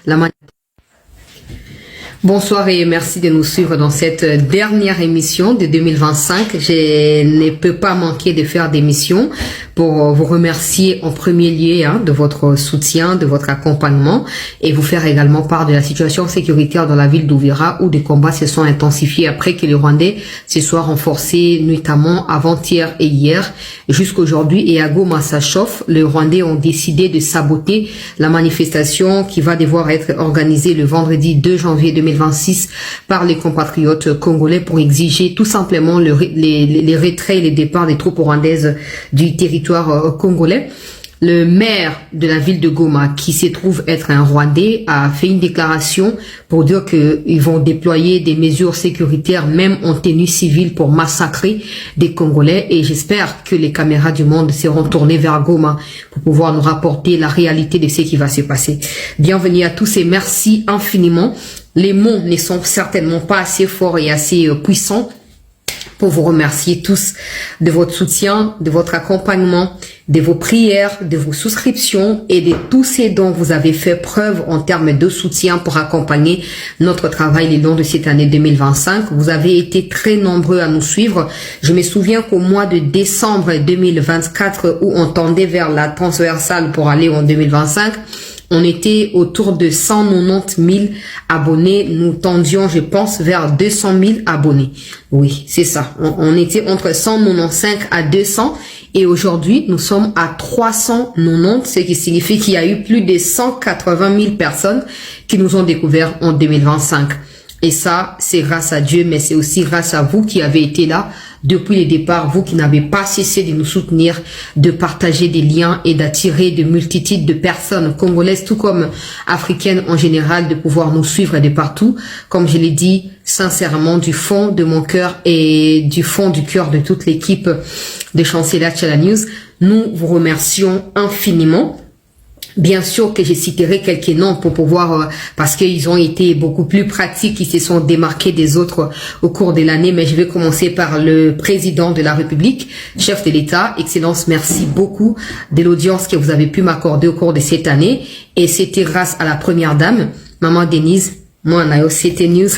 la Bonsoir et merci de nous suivre dans cette dernière émission de 2025. Je ne peux pas manquer de faire d'émission pour vous remercier en premier lieu de votre soutien, de votre accompagnement et vous faire également part de la situation sécuritaire dans la ville d'Uvira où des combats se sont intensifiés après que les Rwandais se soient renforcés notamment avant-hier et hier jusqu'aujourd'hui. Et à Goma, ça chauffe. Les Rwandais ont décidé de saboter la manifestation qui va devoir être organisée le vendredi 2 janvier 2026 par les compatriotes congolais pour exiger tout simplement les retraits et les départs des troupes rwandaises du territoire congolais. Le maire de la ville de Goma, qui se trouve être un Rwandais, a fait une déclaration pour dire qu'ils vont déployer des mesures sécuritaires, même en tenue civile, pour massacrer des Congolais. Et j'espère que les caméras du monde seront tournées vers Goma pour pouvoir nous rapporter la réalité de ce qui va se passer. Bienvenue à tous et merci infiniment. Les mots ne sont certainement pas assez forts et assez puissants pour vous remercier tous de votre soutien, de votre accompagnement, de vos prières, de vos souscriptions et de tous ces dont vous avez fait preuve en termes de soutien pour accompagner notre travail le long de cette année 2025. Vous avez été très nombreux à nous suivre. Je me souviens qu'au mois de décembre 2024, où on tendait vers la transversale pour aller en 2025, on était autour de 190 000 abonnés. Nous tendions, je pense, vers 200 000 abonnés. Oui, c'est ça. On était entre 195 à 200. Et aujourd'hui, nous sommes à 390, ce qui signifie qu'il y a eu plus de 180 000 personnes qui nous ont découvert en 2025. Et ça, c'est grâce à Dieu, mais c'est aussi grâce à vous qui avez été là depuis le départ, vous qui n'avez pas cessé de nous soutenir, de partager des liens et d'attirer de multitudes de personnes congolaises, tout comme africaines en général, de pouvoir nous suivre de partout. Comme je l'ai dit, sincèrement, du fond de mon cœur et du fond du cœur de toute l'équipe de Chancela Tchala News, nous vous remercions infiniment. Bien sûr que je citerai quelques noms pour pouvoir, parce qu'ils ont été beaucoup plus pratiques, ils se sont démarqués des autres au cours de l'année, mais je vais commencer par le président de la République, chef de l'État. Excellence, merci beaucoup de l'audience que vous avez pu m'accorder au cours de cette année. Et c'était grâce à la première dame, Maman Denise, moi, on a aussi News.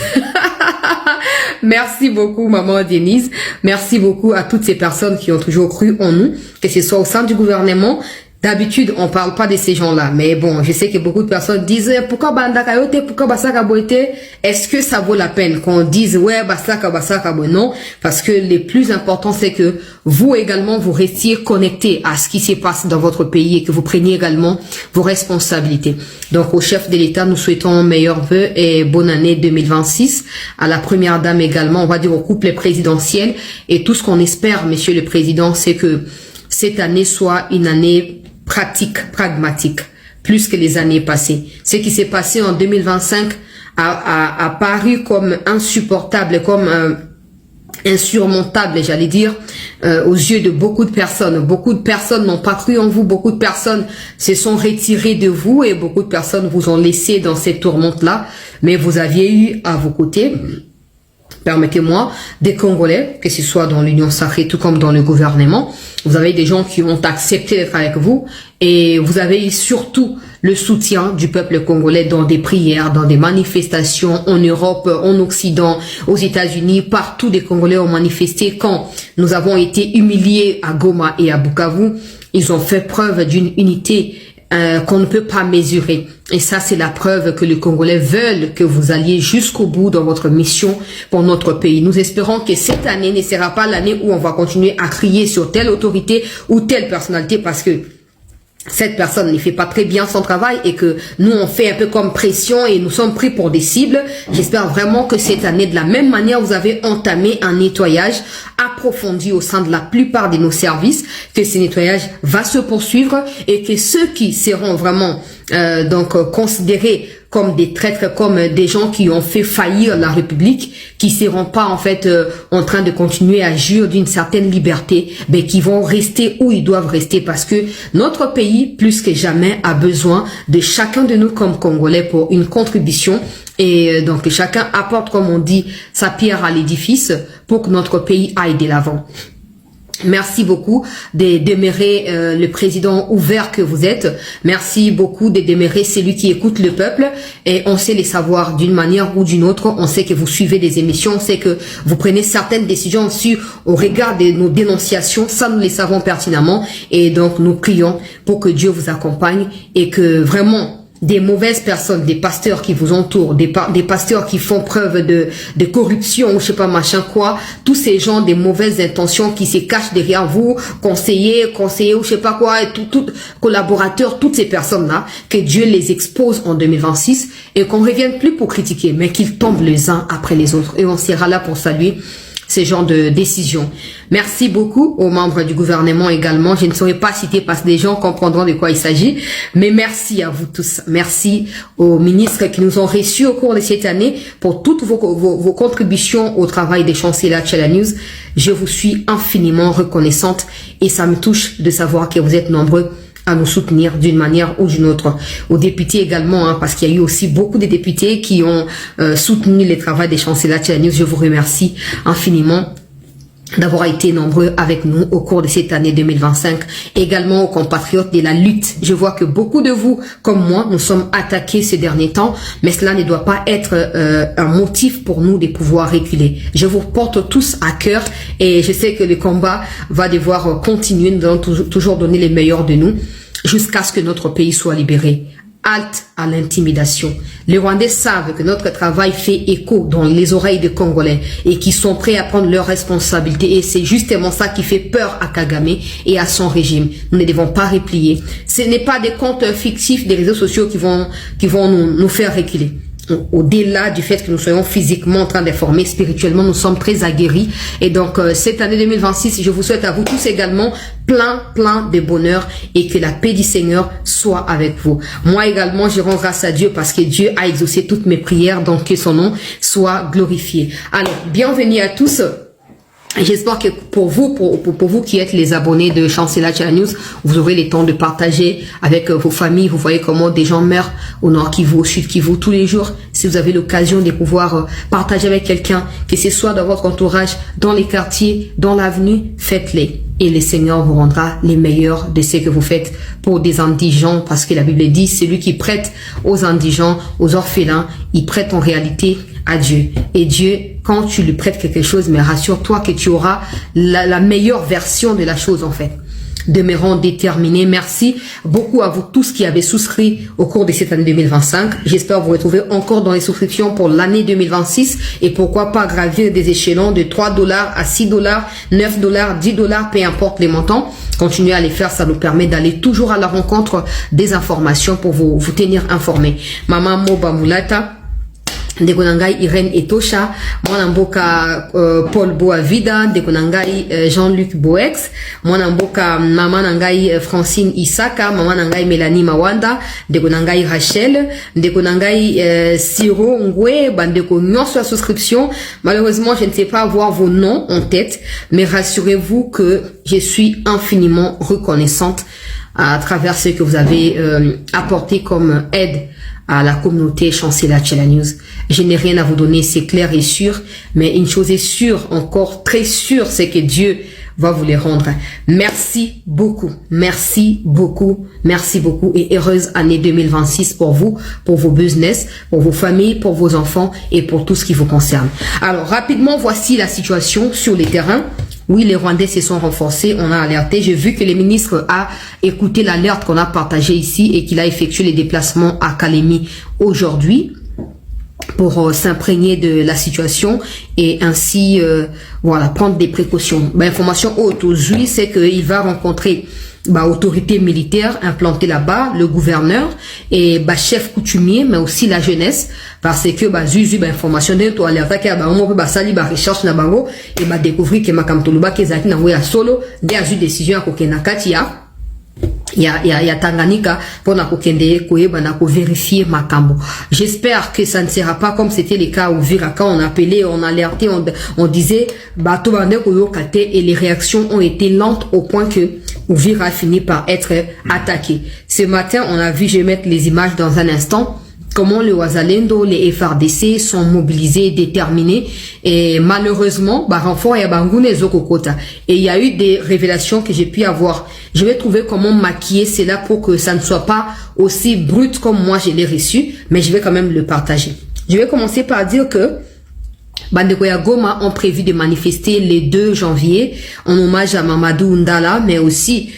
Merci beaucoup, Maman Denise. Merci beaucoup à toutes ces personnes qui ont toujours cru en nous, que ce soit au sein du gouvernement. D'habitude, on parle pas de ces gens-là, mais bon, je sais que beaucoup de personnes disent pourquoi Bandaka yote, pourquoi Basaka Boite. Est-ce que ça vaut la peine qu'on dise ouais Basaka Boite? Non, parce que le plus important c'est que vous également vous restiez connectés à ce qui se passe dans votre pays et que vous preniez également vos responsabilités. Donc au chef de l'État, nous souhaitons meilleurs vœux et bonne année 2026. À la première dame également, on va dire au couple présidentiel, et tout ce qu'on espère, Monsieur le Président, c'est que cette année soit une année pratique, pragmatique, plus que les années passées. Ce qui s'est passé en 2025 a paru comme insupportable, comme insurmontable, j'allais dire, aux yeux de beaucoup de personnes. Beaucoup de personnes n'ont pas cru en vous, beaucoup de personnes se sont retirées de vous et beaucoup de personnes vous ont laissé dans cette tourmente-là, mais vous aviez eu à vos côtés, permettez-moi, des Congolais, que ce soit dans l'Union sacrée tout comme dans le gouvernement. Vous avez des gens qui ont accepté d'être avec vous et vous avez surtout le soutien du peuple congolais dans des prières, dans des manifestations en Europe, en Occident, aux États-Unis. Partout des Congolais ont manifesté quand nous avons été humiliés à Goma et à Bukavu. Ils ont fait preuve d'une unité qu'on ne peut pas mesurer. Et ça, c'est la preuve que les Congolais veulent que vous alliez jusqu'au bout dans votre mission pour notre pays. Nous espérons que cette année ne sera pas l'année où on va continuer à crier sur telle autorité ou telle personnalité parce que cette personne ne fait pas très bien son travail et que nous on fait un peu comme pression et nous sommes pris pour des cibles. J'espère vraiment que cette année, de la même manière, vous avez entamé un nettoyage approfondi au sein de la plupart de nos services, que ce nettoyage va se poursuivre et que ceux qui seront vraiment considérés comme des traîtres, comme des gens qui ont fait faillir la République, qui seront pas en fait en train de continuer à jouir d'une certaine liberté, mais qui vont rester où ils doivent rester parce que notre pays, plus que jamais, a besoin de chacun de nous comme Congolais pour une contribution. Et donc chacun apporte, comme on dit, sa pierre à l'édifice pour que notre pays aille de l'avant. Merci beaucoup de demeurer le président ouvert que vous êtes. Merci beaucoup de demeurer celui qui écoute le peuple. Et on sait les savoir d'une manière ou d'une autre. On sait que vous suivez des émissions. On sait que vous prenez certaines décisions aussi au regard de nos dénonciations. Ça, nous les savons pertinemment. Et donc, nous prions pour que Dieu vous accompagne et que vraiment des mauvaises personnes, des pasteurs qui vous entourent, des pasteurs qui font preuve de corruption ou je sais pas machin quoi, tous ces gens des mauvaises intentions qui se cachent derrière vous, conseillers ou je sais pas quoi, et tout collaborateurs, toutes ces personnes-là, que Dieu les expose en 2026 et qu'on revienne plus pour critiquer, mais qu'ils tombent les uns après les autres. Et on sera là pour saluer ces genres de décisions. Merci beaucoup aux membres du gouvernement également. Je ne saurais pas citer parce que les gens comprendront de quoi il s'agit. Mais merci à vous tous. Merci aux ministres qui nous ont reçus au cours de cette année pour toutes vos contributions au travail des chanceliers Channel News. Je vous suis infiniment reconnaissante et ça me touche de savoir que vous êtes nombreux à nous soutenir d'une manière ou d'une autre. Aux députés également, hein, parce qu'il y a eu aussi beaucoup de députés qui ont soutenu les travaux des chanceliers Channel News. Je vous remercie infiniment d'avoir été nombreux avec nous au cours de cette année 2025. Également aux compatriotes de la lutte. Je vois que beaucoup de vous, comme moi, nous sommes attaqués ces derniers temps, mais cela ne doit pas être un motif pour nous de pouvoir reculer. Je vous porte tous à cœur et je sais que le combat va devoir continuer. Nous allons toujours donner les meilleurs de nous jusqu'à ce que notre pays soit libéré. Halte à l'intimidation. Les Rwandais savent que notre travail fait écho dans les oreilles des Congolais et qui sont prêts à prendre leurs responsabilités. Et c'est justement ça qui fait peur à Kagame et à son régime. Nous ne devons pas replier. Ce n'est pas des comptes fictifs des réseaux sociaux qui vont nous faire reculer. Au-delà du fait que nous soyons physiquement en train d'informer, spirituellement, nous sommes très aguerris. Et donc, cette année 2026, je vous souhaite à vous tous également plein de bonheur et que la paix du Seigneur soit avec vous. Moi également, je rends grâce à Dieu parce que Dieu a exaucé toutes mes prières, donc que son nom soit glorifié. Alors, bienvenue à tous. J'espère que pour vous qui êtes les abonnés de Chancelier Channel News, vous aurez le temps de partager avec vos familles. Vous voyez comment des gens meurent au Nord Kivu, au Sud Kivu tous les jours. Si vous avez l'occasion de pouvoir partager avec quelqu'un, que ce soit dans votre entourage, dans les quartiers, dans l'avenue, faites-les. Et le Seigneur vous rendra les meilleurs de ce que vous faites pour des indigents, parce que la Bible dit, celui qui prête aux indigents, aux orphelins, il prête en réalité à Dieu. Et Dieu, quand tu lui prêtes quelque chose, mais rassure-toi que tu auras la meilleure version de la chose en fait. Demeurons déterminés. Merci beaucoup à vous tous qui avez souscrit au cours de cette année 2025. J'espère vous retrouver encore dans les souscriptions pour l'année 2026 et pourquoi pas gravir des échelons de 3 $ à 6 $, 9 $, 10 $, peu importe les montants. Continuez à les faire, ça nous permet d'aller toujours à la rencontre des informations pour vous tenir informés. Maman Moba Mulata, ndeko nangai Irène Etosha, mwana mboka Paul Boavida, ndeko nangai Jean-Luc Boex, mwana mboka mama nangai Francine Isaka, mama nangai Mélanie Mawanda, ndeko nangai Rachel, ndeko nangai Siro Ngwe, bandeko nyonso à souscription. Malheureusement, je ne sais pas avoir vos noms en tête, mais rassurez-vous que je suis infiniment reconnaissante à travers ce que vous avez apporté comme aide à la communauté Chancelier Channel News. Je n'ai rien à vous donner, c'est clair et sûr, mais une chose est sûre, encore très sûre, c'est que Dieu va vous les rendre. Merci beaucoup, merci beaucoup, merci beaucoup et heureuse année 2026 pour vous, pour vos business, pour vos familles, pour vos enfants et pour tout ce qui vous concerne. Alors rapidement, voici la situation sur les terrains. Oui, les Rwandais se sont renforcés, on a alerté. J'ai vu que le ministre a écouté l'alerte qu'on a partagée ici et qu'il a effectué les déplacements à Kalemi aujourd'hui pour s'imprégner de la situation et ainsi voilà, prendre des précautions. Information haute aujourd'hui, c'est qu'il va rencontrer autorité militaire implantée là-bas, le gouverneur et chef coutumier, mais aussi la jeunesse, parce que zuzu information de to alerta que on peut sali recherche na bango et découvrir que makamtoluba kezaki na ya solo des azu décision ko kenakati ya Tanganyika pour na kokende koyeba na ko vérifier makambo. J'espère que ça ne sera pas comme c'était le cas au Uvira quand on appelait, on alertait, on disait bato bande koyokate et les réactions ont été lentes au point que Uvira a fini par être attaqué. Ce matin, on a vu, je vais mettre les images dans un instant, comment le Wazalendo, les FRDC sont mobilisés, déterminés, et malheureusement, renfort et Bangoune Zokokota. Et il y a eu des révélations que j'ai pu avoir. Je vais trouver comment maquiller cela pour que ça ne soit pas aussi brut comme moi je l'ai reçu, mais je vais quand même le partager. Je vais commencer par dire que Bandeko ya Goma ont prévu de manifester le 2 janvier en hommage à Mamadou Ndala, mais aussi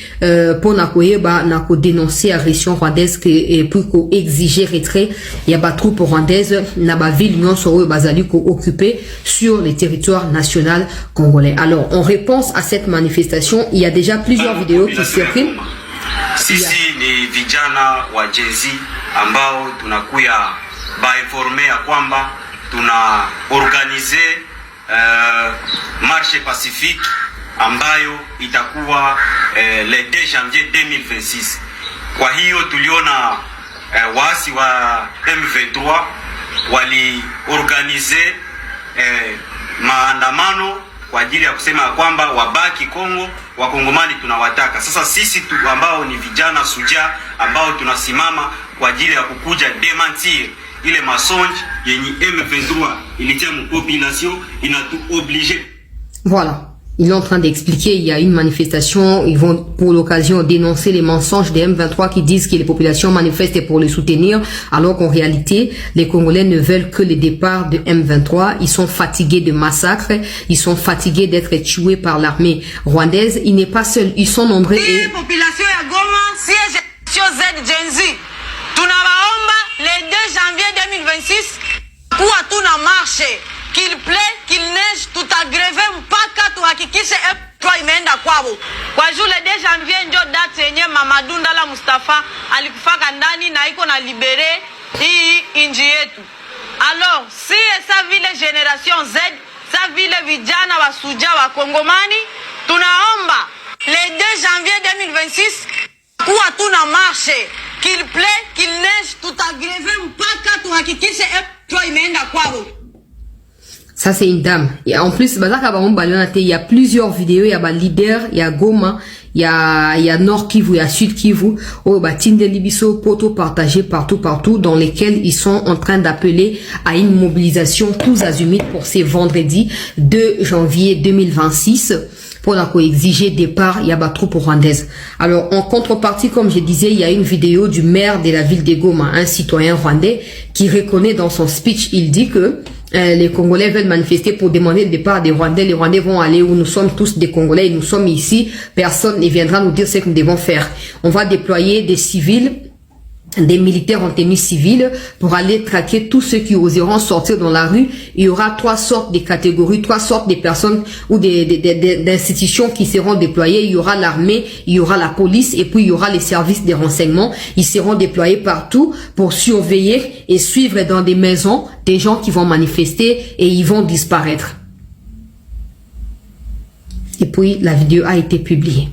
pour nako dénoncer l'agression rwandaise et pour exiger retrait il y a ba troupes rwandaises na ba ville nyonso bazali ko occupé sur le territoire national congolais. Alors en réponse à cette manifestation, il y a déjà plusieurs vidéos qui circulent. Sisi ni vijana wa Gen Z ambao tunakuya ba informe ya kwamba tuna organize marche pacifique ambayo itakuwa le 2 janvier 2026. Kwa hiyo tuliona waasi wa M23 wali organize maandamano kwa ajili ya kusema kwamba wabaki Kongo, wakongomani tunawataka. Sasa sisi ambao ni vijana suja ambao tunasimama kwa ajili ya kukuja démentir ile mensonge yenye M23 ilitia mu population inatu obligé. Voilà. Ils sont en train d'expliquer, il y a une manifestation, ils vont pour l'occasion dénoncer les mensonges des M23 qui disent que les populations manifestent pour les soutenir, alors qu'en réalité, les Congolais ne veulent que le départ de M23. Ils sont fatigués de massacres, ils sont fatigués d'être tués par l'armée rwandaise. Il n'est pas seul, ils sont nombreux et... Population ya Goma, siège Z Gen Z. Tunawaomba le 2 janvier 2026 kuwa tuna marche. Qu'il plaît, qu'il neige, tutagreve mpaka tuhakikishe M23 imeenda kwao. Kwa juu le 2 janvier ndio date yenye Mamadou Ndala Mustafa alikufaka ndani na iko na libere hii inji yetu. Alors, si sa vile generation Z, sa vile vijana wa suja wa Kongomani, tunaomba le 2 janvier 2026 kuwa tuna marche. Qu'il plaît, qu'il neige, tutagreve mpaka tuhakikishe M23 imeenda kwao. Ça, c'est une dame. Et en plus, il y a plusieurs vidéos, il y a leader, il y a Goma, il y a Nord Kivu, il y a Sud Kivu, Tinde Libiso, Poto partagé partout, dans lesquels ils sont en train d'appeler à une mobilisation tous azimuts pour ces vendredis 2 janvier 2026. Pour exiger départ, il y a des troupes rwandaises. Alors, en contrepartie, comme je disais, il y a une vidéo du maire de la ville de Goma, un citoyen rwandais, qui reconnaît dans son speech, il dit que les Congolais veulent manifester pour demander le départ des Rwandais. Les Rwandais vont aller où nous sommes tous des Congolais et nous sommes ici. Personne ne viendra nous dire ce que nous devons faire. On va déployer des civils, des militaires en tenue civile pour aller traquer tous ceux qui oseront sortir dans la rue. Il y aura 3 sortes de catégories, 3 sortes de personnes ou d'institutions qui seront déployées. Il y aura l'armée, il y aura la police et puis il y aura les services de renseignement. Ils seront déployés partout pour surveiller et suivre dans des maisons des gens qui vont manifester et ils vont disparaître. Et puis la vidéo a été publiée.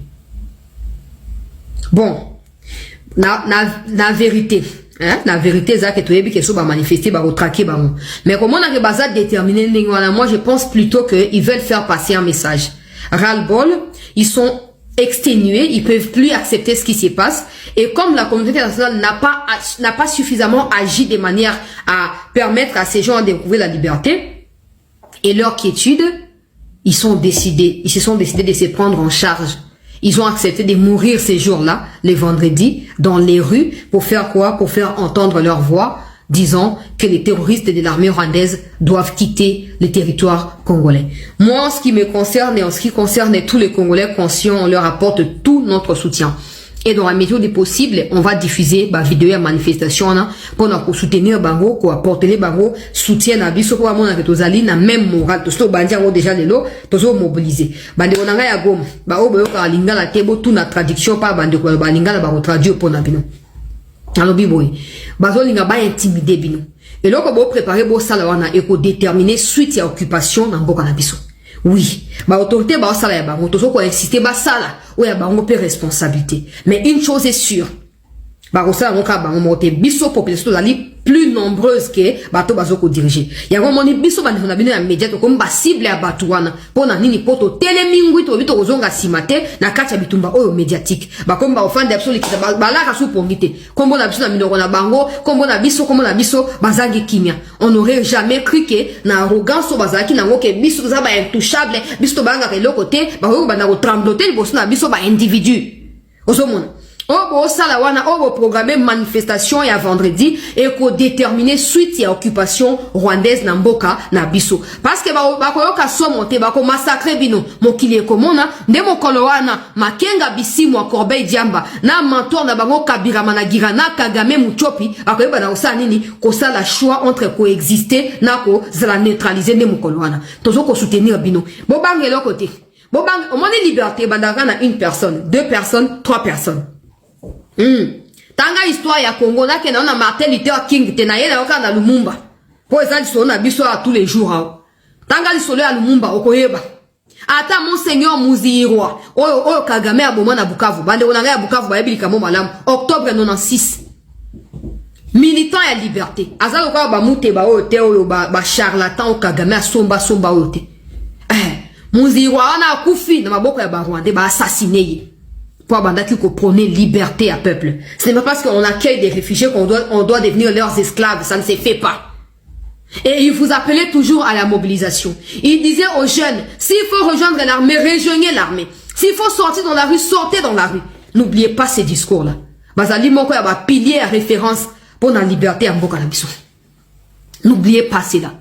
Bon. La vérité, hein, la vérité, c'est que tu es que manifester, traquer, mais comment on a basé déterminer, moi je pense plutôt qu'ils veulent faire passer un message. Ras-le-bol, ils sont exténués, ils peuvent plus accepter ce qui se passe, et comme la communauté internationale n'a pas suffisamment agi de manière à permettre à ces gens de découvrir la liberté et leur quiétude, ils se sont décidés de se prendre en charge. Ils ont accepté de mourir ces jours-là, les vendredis, dans les rues, pour faire quoi? Pour faire entendre leur voix, disant que les terroristes de l'armée rwandaise doivent quitter le territoire congolais. Moi, en ce qui me concerne et en ce qui concerne tous les Congolais conscients, on leur apporte tout notre soutien. Et dans la mesure du possible, on va diffuser la vidéo et manifestation pour nous soutenir bango, pour apporter bango soutien à biso pour amona que tozali na même moral to sto banja ngo déjà lelo tozo mobiliser. Bande onanga ya Goma, ba oboyo ka lingala tebo tout na traduction pa bande ko ba lingala ba traduire pour na bino. Alobi boy. Bazo linga ba intimider bino. Et loko bo préparer bo sala wana e ko déterminer suite à occupation na mboka na biso. Oui, ba autorité ba sala ya ba motozo ko insister ba sala ou ya ba ngopé responsabilité. Mais une chose est sûre. Ba sala ngoka ba ngote biso population dali plus nombreuses que bato bazoko diriger. Ya ko moni biso ba na bino ya média to comme ba cible ya bato wana pona nini poto telemingwi to bito kozonga simate na kati ya bitumba oyo médiatique. Ba comme ba ofande absolu ki ba la ka su pongite. Kombo na biso na minoko na bango, kombo na biso bazangi kimia. On n'aurait jamais cru que na arrogance o bazaki na ngo ke biso za ba intouchable, biso banga ke lokote, ba ko ba na ko trembloter boso na biso ba individu. Ozomona. Obo sala wana obo programmer manifestation ya vendredi et ko déterminer suite ya occupation rwandaise na mboka na biso parce que ba ko yoka so monter ba ko massacrer bino mokili ekomona nde mokolo wana makenga bisimu a Corbeil Diamba na mentor na bango Kabira Managira na Kagame Muchopi akoyeba na osala nini ko sala choix entre coexister na ko zala neutraliser nde mokolo wana tozo ko soutenir bino bo bangelo côté bo bang au moins liberté bandaka na une personne, deux personnes, trois personnes. Tanga histoire ya Congo là que na Martin Luther King te na yela oka na Lumumba. Po ezali so na biso à tous les jours. Tanga li solo ya Lumumba okoyeba. Ata Monseigneur Muzirwa oyo Kagame aboma na Bukavu. Bande onanga ya Bukavu ba yebili kamo malamu. Octobre 96. Militant ya liberté. Azalo ka ba muteba oyo te oyo ba charlatan o Kagame asomba oyo te. Muzirwa wana akufi na maboko ya ba Rwandais ba assassiné. Pour abandonner qu'on prônait liberté à peuple. Ce n'est pas parce qu'on accueille des réfugiés qu'on doit devenir leurs esclaves. Ça ne se fait pas. Et il vous appelait toujours à la mobilisation. Il disait aux jeunes, s'il faut rejoindre l'armée, rejoignez l'armée. S'il faut sortir dans la rue, sortez dans la rue. N'oubliez pas ces discours-là. Bazali moko ya ba pilier à référence pour la liberté à mboka na biso. N'oubliez pas cela.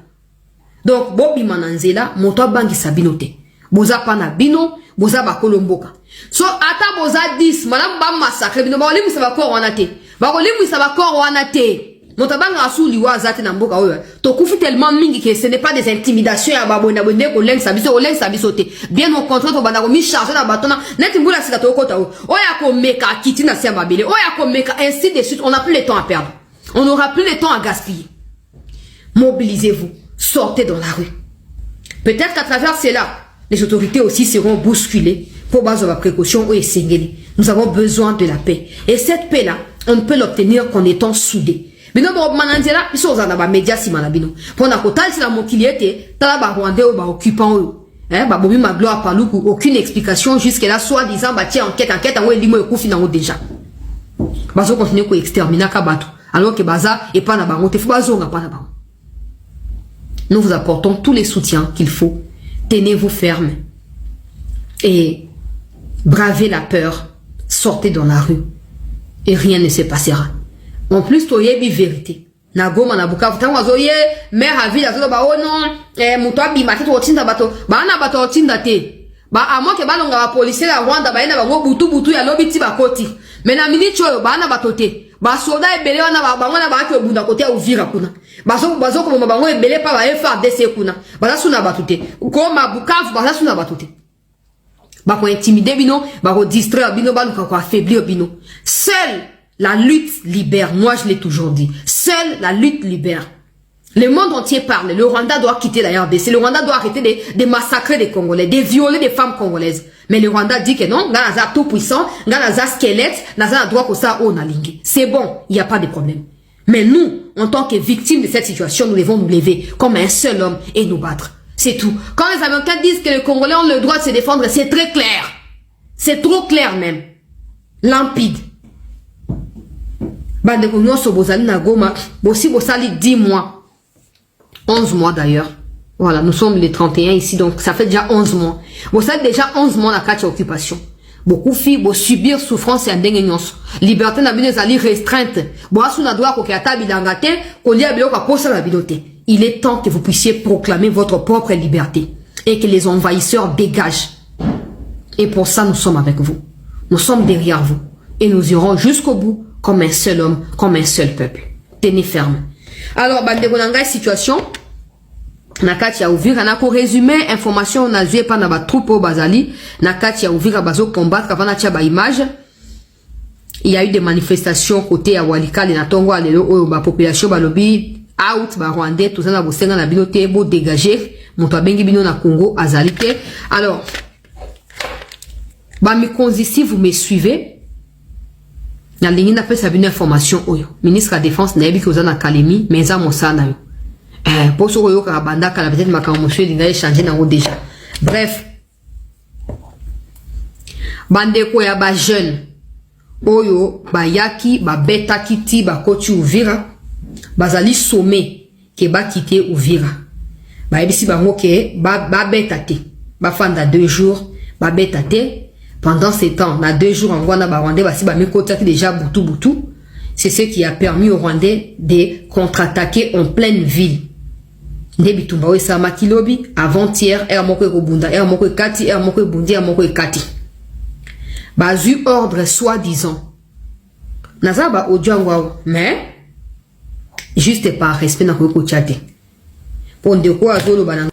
Donc, Bobi Mananzela, moto bangi sabinote. Boza pana bino, boza ba kolomboka. So ata boza 10, madame ba massacre bino ba olimu sa ba ko wana te. Ba olimu sa ba ko wana te. Motabanga asuli wa zate na mboka oyo. To kufi tellement mingi que ce n'est pas des intimidations ya ba bonda bonde ko leng sabiso te. Bien au contraire to bana ko mi charger na batona. Net mbula sika to kota o. Oya ko meka kiti na sia mabele. Oya ko meka ainsi de suite, on n'a plus le temps à perdre. On n'aura plus le temps à gaspiller. Mobilisez-vous, sortez dans la rue. Peut-être qu'à travers cela, les autorités aussi seront bousculées pour base de la précaution ou essayer. Nous avons besoin de la paix. Et cette paix-là, on ne peut l'obtenir qu'en étant soudés. Bino bo mananzela biso za na ba média si malabino. Pona ko tal sila mokiliete, tala ba Rwandais ou ba occupant eux. Ba bobi ma gloire paluku, aucune explication jusqu'à là soit disant ba tiens enquête en limo ekufi na déjà. Bazo continuer ko exterminer ka bato. Alors que baza et pas na bango te fu bazo nga pas na bango. Nous vous apportons tous les soutiens qu'il faut. Tenez-vous ferme et bravez la peur, sortez dans la rue et rien ne se passera. En plus, tu y vérité. Na goma na Bukavu tango azoye mère a vie azo ba ono muto abimati to tinda bato ba na bato tinda te ba amo ke balonga ba policier la Rwanda ba ina ba butu ya lobiti ba koti mais na minute oyo ba na bato te ba soda ebele wana ba ngona ba ke bunda kote Uvira kuna bazo ko bango ebele pa ba FARDC kuna ba suna bato te goma Bukavu ba suna bato te ba ko intimider bino ba ko distraire bino ba luka ko affaiblir bino. Seul la lutte libère. Moi, je l'ai toujours dit. Seule la lutte libère. Le monde entier parle. Le Rwanda doit quitter la RDC. Le Rwanda doit arrêter de massacrer des Congolais, de violer des femmes congolaises. Mais le Rwanda dit que non, Ganaza tout puissant, Ganaza squelette, Naza droit que ça, on a lingué. C'est bon, il n'y a pas de problème. Mais nous, en tant que victimes de cette situation, nous devons nous lever comme un seul homme et nous battre. C'est tout. Quand les Américains disent que les Congolais ont le droit de se défendre, c'est très clair. C'est trop clair même. Limpide. Bande Konyoso Bozali na Goma, Bossi Bossali 10 mois. 11 mois d'ailleurs. Voilà, nous sommes les 31 ici, donc ça fait déjà 11 mois. Bossali déjà 11 mois na katia occupation. Beaucoup de filles vont subir souffrance et indéniance. Liberté n'a bien zali restreinte. Boasu na doa kokiata bilangate, kolia bilo kaposa la bilote. Il est temps que vous puissiez proclamer votre propre liberté et que les envahisseurs dégagent. Et pour ça, nous sommes avec vous. Nous sommes derrière vous. Et nous irons jusqu'au bout. Comme un seul homme, comme un seul peuple. Tenez ferme. Alors, bandeko nangai situation. Nakati ya Uvira, nako résumé information na zue pa na ba troupe au Bazali. Nakati ya Uvira bazo combattre avant na tia ba image. Il y a eu des manifestations côté ya Walikale na Tongo alelo o ba population ba lobby out ba Rwandais tout ça na bosenga na binote bo dégager. Moto bengi bino na Congo azalike. Alors, ba mi konzi si vous me suivez. na lingi na pesa bino information oyo ministre de la défense na yebi ko za na Kalemi mais za mosana yo pour so yo ka banda kala peut-être makambo monsieur linga échanger na ngo déjà. Bref, bande ko ya ba jeune oyo ba yaki ba beta kiti ba koti Uvira bazali sommet ke ba quitter Uvira ba ebisi bango ke ba beta te ba fanda 2 jours ba beta te. Pendant ces temps, na 2 jours en Rwanda, ba Rwandais basi ba mekotaki déjà butu. C'est ce qui a permis aux Rwandais de contre-attaquer en pleine ville. Ndebitumba we sama kilobi avant-hier moko kobunda moko kati moko bundi moko kati. Bazu ordre soi-disant. Nazaba audio mais juste par respect na ko chate. Pour de quoi azolo bananga